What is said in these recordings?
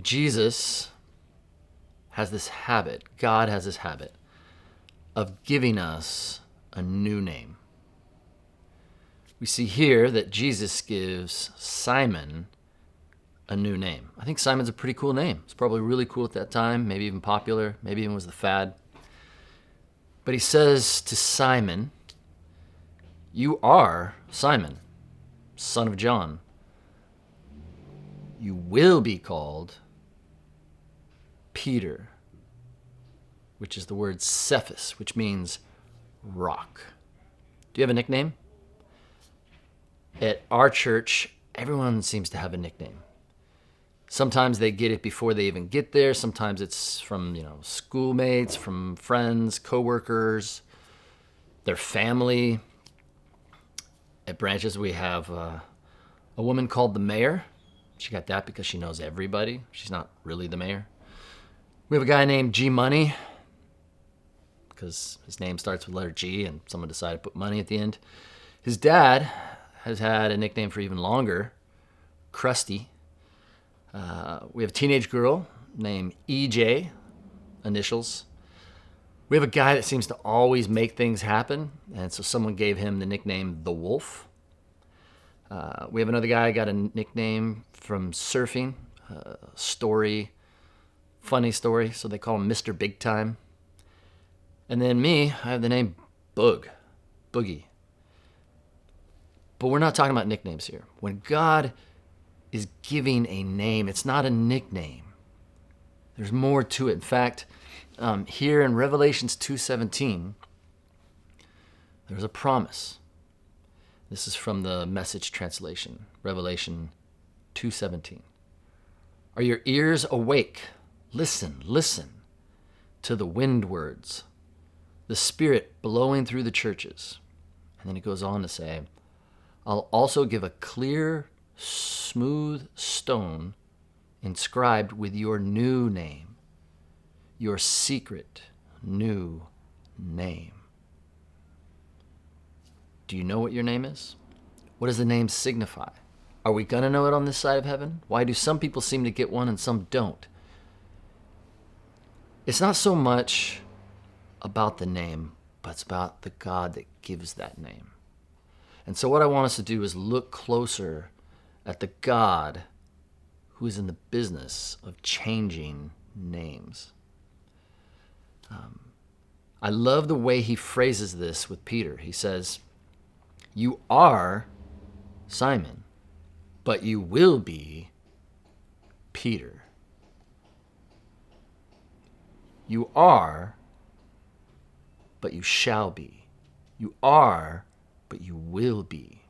Jesus has this habit, God has this habit of giving us a new name. We see here that Jesus gives Simon a new name. I think Simon's a pretty cool name. It's probably really cool at that time, maybe even popular, maybe even was the fad. But he says to Simon, "You are Simon, son of John. You will be called Peter," which is the word Cephas, which means rock. Do you have a nickname? At our church, everyone seems to have a nickname. Sometimes they get it before they even get there. Sometimes it's from, schoolmates, from friends, coworkers, their family. At Branches, we have a woman called the mayor. She got that because she knows everybody. She's not really the mayor. We have a guy named G Money because his name starts with letter G and someone decided to put money at the end. His dad has had a nickname for even longer, Krusty. We have a teenage girl named EJ, initials. We have a guy that seems to always make things happen, and so someone gave him the nickname The Wolf. We have another guy got a nickname from surfing, funny story, so they call him Mr. Big Time. And then me, I have the name Boogie. But we're not talking about nicknames here. When God is giving a name, it's not a nickname. There's more to it. In fact, here in Revelations 2:17, there's a promise. This is from the Message translation, Revelation 2:17. "Are your ears awake? Listen to the wind words, the Spirit blowing through the churches." And then it goes on to say, "I'll also give a clear, smooth stone inscribed with your new name, your secret new name." Do you know what your name is? What does the name signify? Are we going to know it on this side of heaven? Why do some people seem to get one and some don't? It's not so much about the name, but it's about the God that gives that name. And so what I want us to do is look closer at the God who is in the business of changing names. I love the way he phrases this with Peter. He says, "You are Simon, but you will be Peter." You are, but you shall be. You are, but you will be.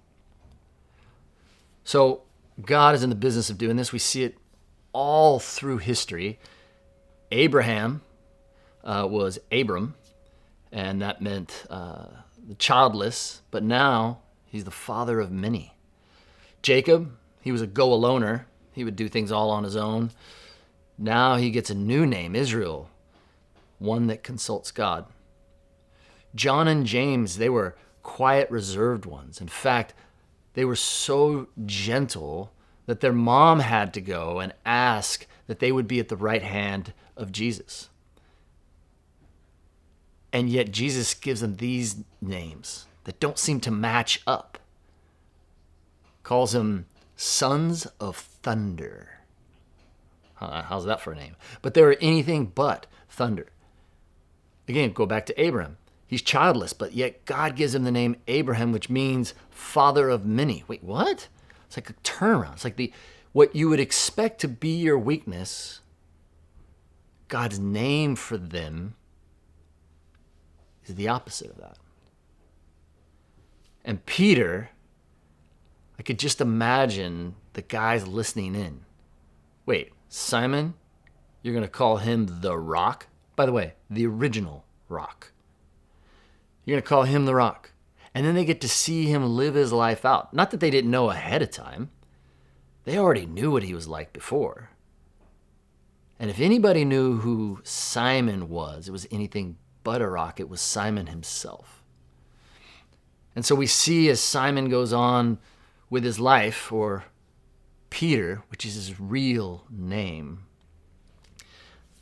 So God is in the business of doing this. We see it all through history. Abraham was Abram, and that meant the childless, but now he's the father of many. Jacob, he was a go-aloner. He would do things all on his own. Now he gets a new name, Israel, one that consults God. John and James, they were quiet, reserved ones. In fact, they were so gentle that their mom had to go and ask that they would be at the right hand of Jesus. And yet Jesus gives them these names that don't seem to match up. Calls them sons of thunder. How's that for a name? But they were anything but thunder. Again, go back to Abraham. He's childless, but yet God gives him the name Abraham, which means father of many. Wait, what? It's like a turnaround. It's like what you would expect to be your weakness, God's name for them is the opposite of that. And Peter, I could just imagine the guys listening in. Wait, Simon, you're going to call him the Rock? By the way, the original Rock. You're going to call him the Rock. And then they get to see him live his life out. Not that they didn't know ahead of time. They already knew what he was like before. And if anybody knew who Simon was, it was anything but a rock. It was Simon himself. And so we see as Simon goes on with his life, or Peter, which is his real name,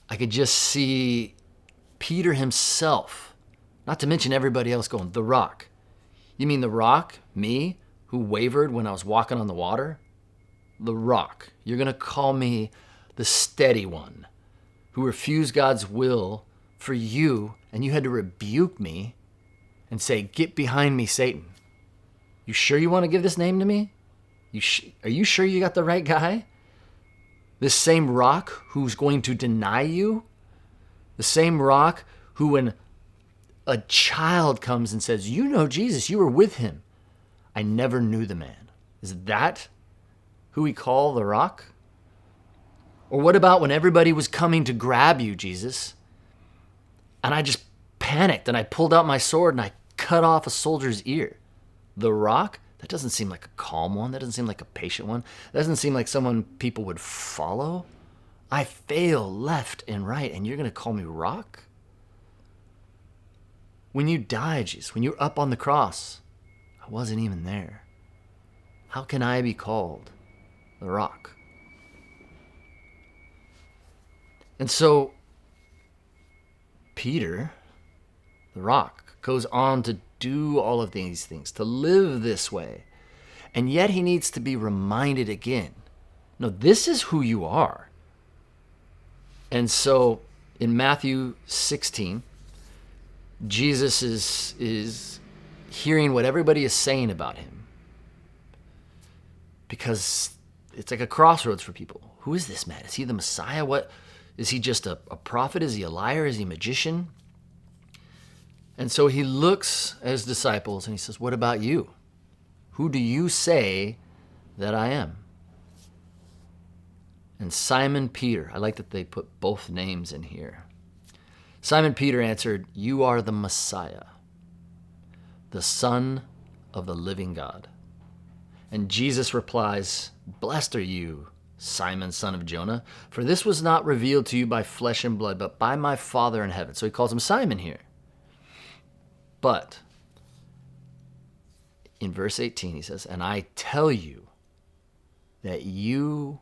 I could just see Peter himself, not to mention everybody else going, the rock. You mean the rock, me, who wavered when I was walking on the water? The rock. You're going to call me the steady one who refused God's will for you, and you had to rebuke me and say, get behind me, Satan. You sure you want to give this name to me? Are you sure you got the right guy? This same rock who's going to deny you? The same rock who, when a child comes and says, you know Jesus, you were with him, I never knew the man. Is that who we call the rock? Or what about when everybody was coming to grab you, Jesus, and I just panicked and I pulled out my sword and I cut off a soldier's ear? The rock? That doesn't seem like a calm one. That doesn't seem like a patient one. That doesn't seem like someone people would follow. I fail left and right, and you're going to call me rock? When you died, Jesus, when you were up on the cross, I wasn't even there. How can I be called the rock? And so Peter, the rock, goes on to do all of these things, to live this way. And yet he needs to be reminded again, no, this is who you are. And so in Matthew 16, Jesus is hearing what everybody is saying about him, because it's like a crossroads for people. Who is this man? Is he the Messiah? What is he? Just a prophet? Is he a liar? Is he a magician? And so he looks at his disciples and he says, what about you? Who do you say that I am? And Simon Peter, I like that they put both names in here. Simon Peter answered, you are the Messiah, the Son of the living God. And Jesus replies, blessed are you, Simon, son of Jonah, for this was not revealed to you by flesh and blood, but by my Father in heaven. So he calls him Simon here. But in verse 18, he says, and I tell you that you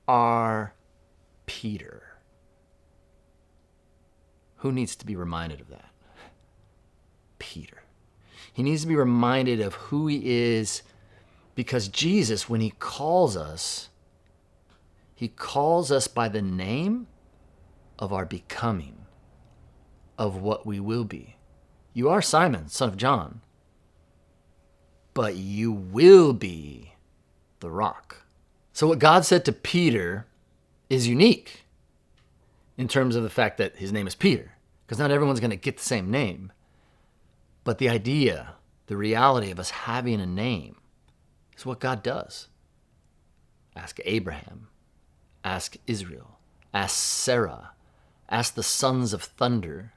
are Peter. Who needs to be reminded of that? Peter. He needs to be reminded of who he is, because Jesus, when he calls us by the name of our becoming, of what we will be. You are Simon, son of John, but you will be the rock. So what God said to Peter is unique in terms of the fact that his name is Peter, because not everyone's going to get the same name. But the idea, the reality of us having a name is what God does. Ask Abraham, ask Israel, ask Sarah, ask the sons of thunder.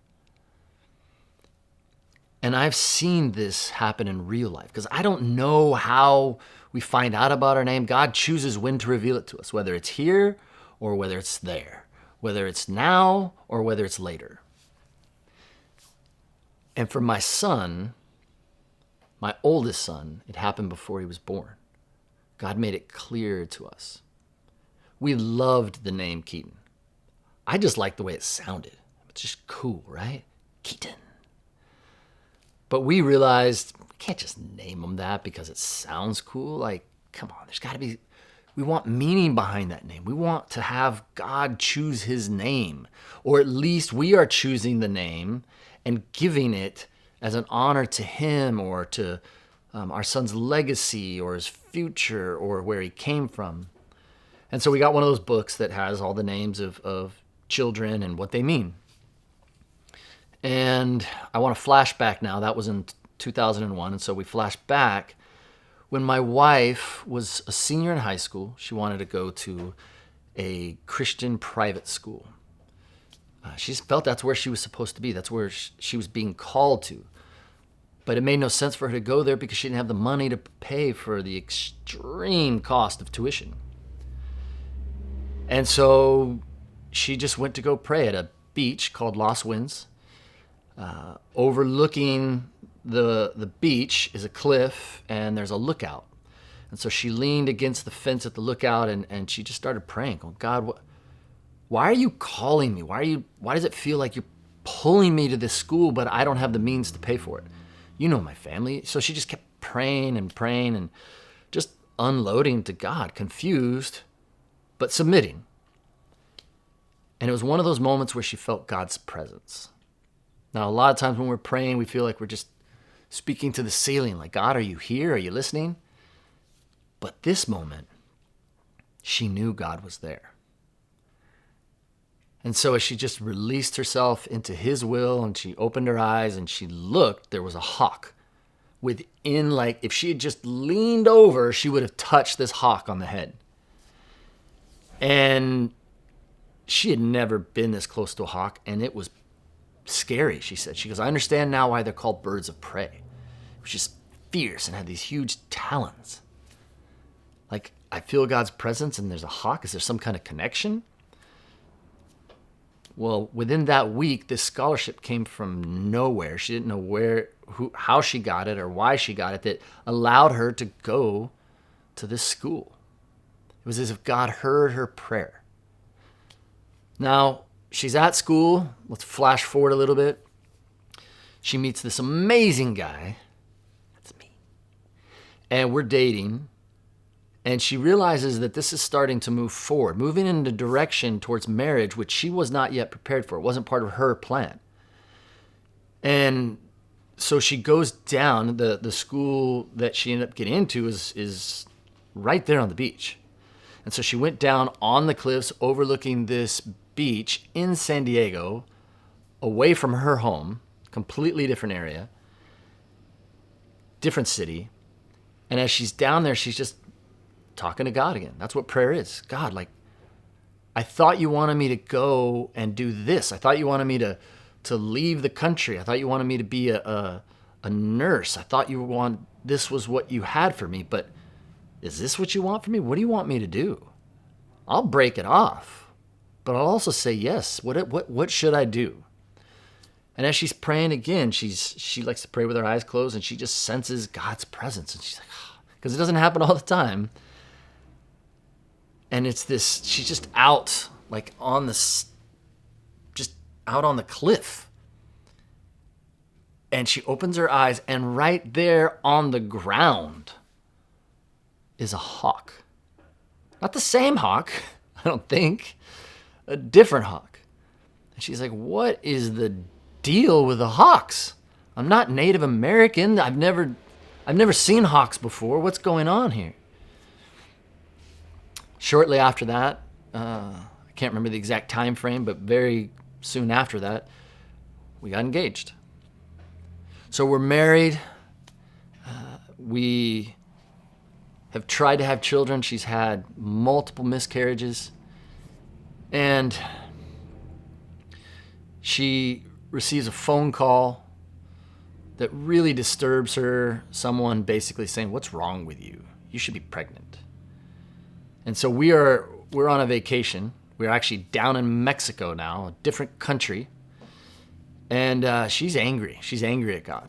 And I've seen this happen in real life, because I don't know how we find out about our name. God chooses when to reveal it to us, whether it's here or whether it's there, whether it's now or whether it's later. And for my son, my oldest son, it happened before he was born. God made it clear to us. We loved the name Keaton. I just liked the way it sounded. It's just cool, right? Keaton. But we realized we can't just name him that because it sounds cool. Like, come on, there's got to be, we want meaning behind that name. We want to have God choose his name, or at least we are choosing the name and giving it as an honor to him, or to our son's legacy or his future or where he came from. And so we got one of those books that has all the names of children and what they mean. And I want to flash back now. That was in 2001. And so we flash back when my wife was a senior in high school. She wanted to go to a Christian private school. She felt that's where she was supposed to be. That's where she was being called to. But it made no sense for her to go there because she didn't have the money to pay for the extreme cost of tuition. And so she just went to go pray at a beach called Lost Winds. Overlooking the beach is a cliff, and there's a lookout. And so she leaned against the fence at the lookout, and she just started praying, going, God, why are you calling me? Why does it feel like you're pulling me to this school, but I don't have the means to pay for it? You know my family. So she just kept praying and just unloading to God, confused, but submitting. And it was one of those moments where she felt God's presence. Now, a lot of times when we're praying, we feel like we're just speaking to the ceiling, like, God, are you here? Are you listening? But this moment, she knew God was there. And so as she just released herself into his will and she opened her eyes and she looked, there was a hawk within, like, if she had just leaned over, she would have touched this hawk on the head. And she had never been this close to a hawk, and it was scary, she said. She goes, I understand now why they're called birds of prey. It was just fierce and had these huge talons. Like, I feel God's presence and there's a hawk. Is there some kind of connection? Well, within that week, this scholarship came from nowhere. She didn't know how she got it or why she got it, that allowed her to go to this school. It was as if God heard her prayer. Now, she's at school. Let's flash forward a little bit. She meets this amazing guy. That's me. And we're dating. And she realizes that this is starting to move forward, moving in the direction towards marriage, which she was not yet prepared for. It wasn't part of her plan. And so she goes down. The school that she ended up getting into is right there on the beach. And so she went down on the cliffs overlooking this beach in San Diego, away from her home, completely different area, different city. And as she's down there, she's just talking to God again. That's what prayer is. God, like, I thought you wanted me to go and do this. I thought you wanted me to leave the country. I thought you wanted me to be a nurse. I thought this was what you had for me, but is this what you want for me? What do you want me to do? I'll break it off, but I'll also say yes. What should I do? And as she's praying again, she likes to pray with her eyes closed, and she just senses God's presence. And she's like, because it doesn't happen all the time. And it's this, she's just out, like just out on the cliff. And she opens her eyes, and right there on the ground is a hawk. Not the same hawk, I don't think. A different hawk. And she's like, what is the deal with the hawks? I'm not Native American. I've never seen hawks before. What's going on here? Shortly after that, I can't remember the exact time frame, but very soon after that, we got engaged. So we're married. We have tried to have children. She's had multiple miscarriages. And she receives a phone call that really disturbs her. Someone basically saying, what's wrong with you? You should be pregnant. And so we're on a vacation. We're actually down in Mexico now, a different country. And she's angry. She's angry at God.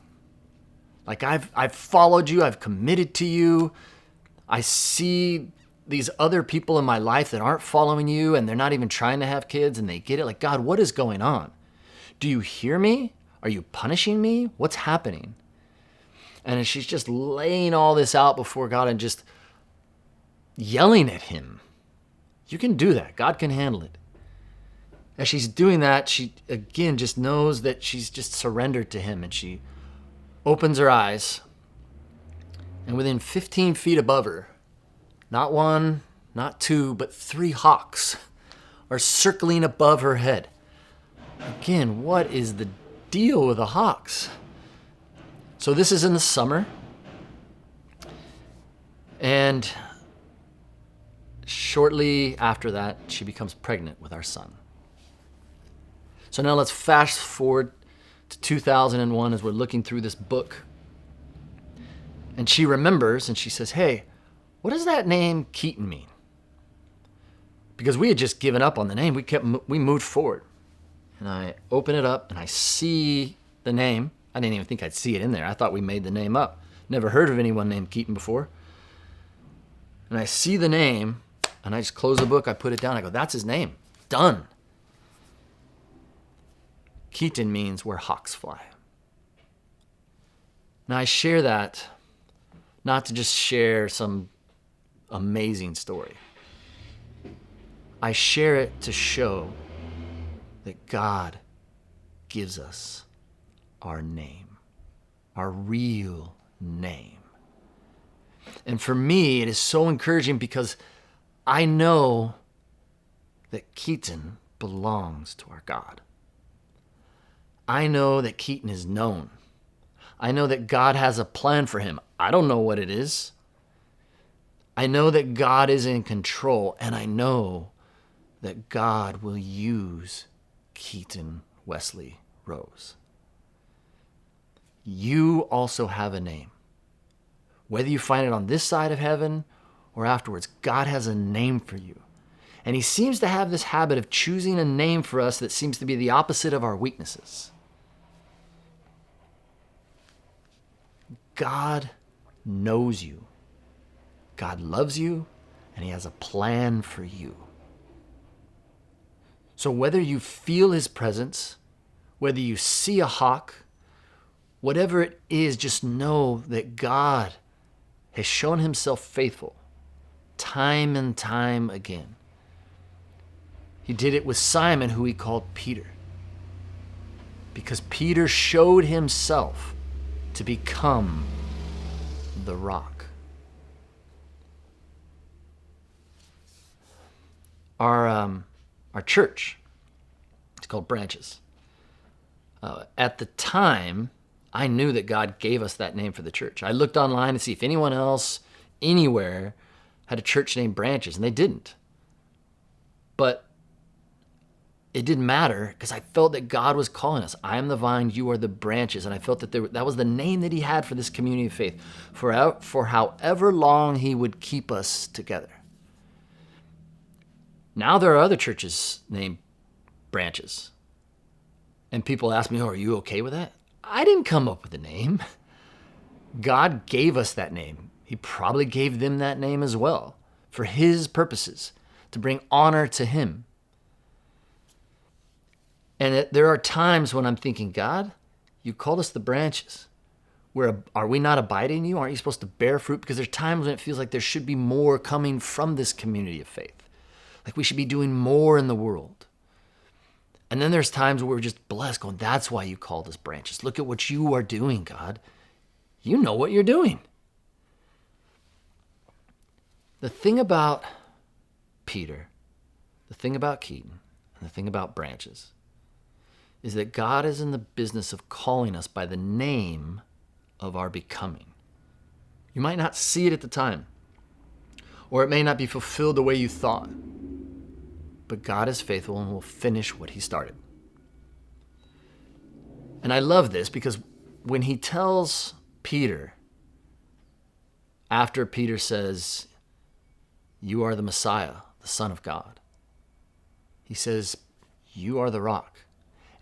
Like, I've followed you. I've committed to you. I see these other people in my life that aren't following you, and they're not even trying to have kids, and they get it. Like, God, what is going on? Do you hear me? Are you punishing me? What's happening? And she's just laying all this out before God and just yelling at him. You can do that. God can handle it. As she's doing that, she again just knows that she's just surrendered to him, and she opens her eyes, and within 15 feet above her, not one, not two, but 3 hawks are circling above her head. Again, what is the deal with the hawks? So this is in the summer, and shortly after that, she becomes pregnant with our son. So now let's fast forward to 2001 as we're looking through this book. And she remembers, and she says, hey, what does that name Keaton mean? Because we had just given up on the name. We moved forward. And I open it up, and I see the name. I didn't even think I'd see it in there. I thought we made the name up. Never heard of anyone named Keaton before. And I see the name, and I just close the book. I put it down. I go, that's his name. Done. Keaton means where hawks fly. Now, I share that not to just share some amazing story. I share it to show that God gives us our name, our real name. And for me, it is so encouraging because I know that Keaton belongs to our God. I know that Keaton is known. I know that God has a plan for him. I don't know what it is. I know that God is in control, and I know that God will use Keaton Wesley Rose. You also have a name. Whether you find it on this side of heaven or afterwards, God has a name for you. And he seems to have this habit of choosing a name for us that seems to be the opposite of our weaknesses. God knows you. God loves you, and he has a plan for you. So whether you feel his presence, whether you see a hawk, whatever it is, just know that God has shown himself faithful time and time again. He did it with Simon, who he called Peter, because Peter showed himself to become the rock. Our church, it's called Branches. At the time, I knew that God gave us that name for the church. I looked online to see if anyone else anywhere had a church named Branches, and they didn't. But it didn't matter because I felt that God was calling us. I am the vine, you are the branches. And I felt that that was the name that he had for this community of faith for however long he would keep us together. Now there are other churches named Branches. And people ask me, are you okay with that? I didn't come up with the name. God gave us that name. He probably gave them that name as well for his purposes, to bring honor to him. And there are times when I'm thinking, God, you called us the branches. Are we not abiding in you? Aren't you supposed to bear fruit? Because there's times when it feels like there should be more coming from this community of faith. Like we should be doing more in the world. And then there's times where we're just blessed, going, that's why you called us branches. Look at what you are doing, God. You know what you're doing. The thing about Peter, the thing about Keaton, and the thing about Branches is that God is in the business of calling us by the name of our becoming. You might not see it at the time, or it may not be fulfilled the way you thought, but God is faithful and will finish what he started. And I love this because when he tells Peter, after Peter says, you are the Messiah, the Son of God, he says, you are the rock.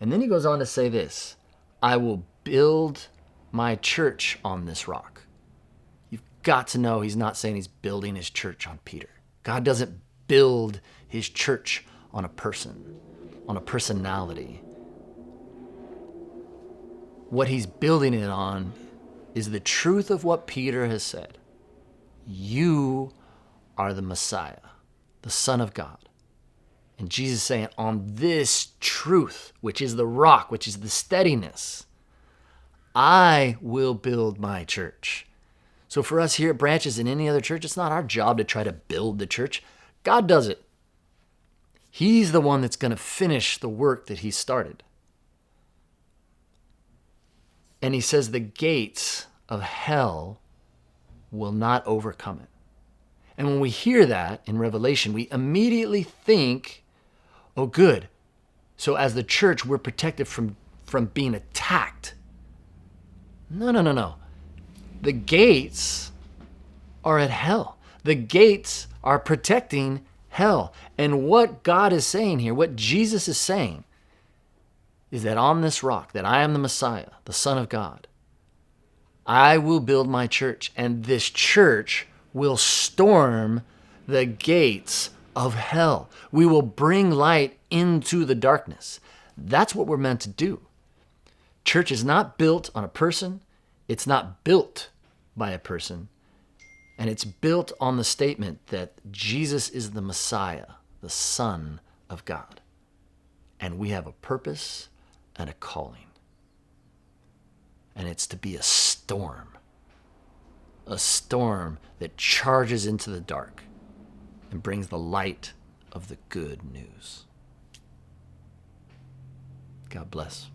And then he goes on to say this, I will build my church on this rock. You've got to know he's not saying he's building his church on Peter. God doesn't build his church on a person, on a personality. What he's building it on is the truth of what Peter has said. You are the Messiah, the Son of God. And Jesus is saying, on this truth, which is the rock, which is the steadiness, I will build my church. So for us here at Branches and any other church, it's not our job to try to build the church. God does it. He's the one that's going to finish the work that he started. And he says the gates of hell will not overcome it. And when we hear that in Revelation, we immediately think, oh, good. So as the church, we're protected from being attacked. No. The gates are at hell. The gates are protecting hell. And what God is saying here, what Jesus is saying, is that on this rock, that I am the Messiah, the Son of God, I will build my church, and this church will storm the gates of hell. We will bring light into the darkness. That's what we're meant to do. Church is not built on a person. It's not built by a person. And it's built on the statement that Jesus is the Messiah, the Son of God. And we have a purpose and a calling. And it's to be a storm that charges into the dark and brings the light of the good news. God bless.